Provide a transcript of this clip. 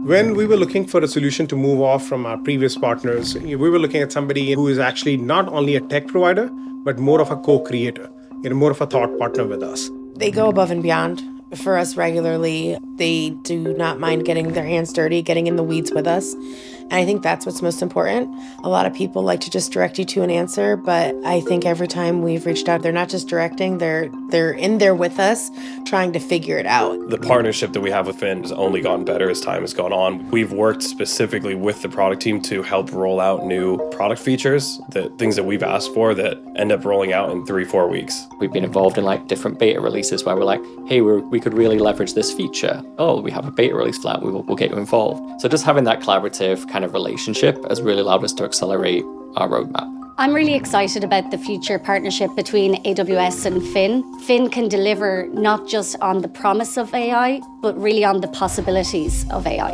When we were looking for a solution to move off from our previous partners, we were looking at somebody who is actually not only a tech provider, but more of a co-creator, more of a thought partner with us. They go above and beyond for us regularly. They do not mind getting their hands dirty, getting in the weeds with us. And I think that's what's most important. A lot of people like to just direct you to an answer, but I think every time we've reached out, they're not just directing, they're in there with us, trying to figure it out. The partnership that we have with Finn has only gotten better as time has gone on. We've worked specifically with the product team to help roll out new product features, the things that we've asked for that end up rolling out in 3-4 weeks. We've been involved in like different beta releases where we're like, hey, we could really leverage this feature. Oh, we have a beta release for that, we'll get you involved. So just having that collaborative kind of relationship has really allowed us to accelerate our roadmap. I'm really excited about the future partnership between AWS and Finn. Finn can deliver not just on the promise of AI, but really on the possibilities of AI.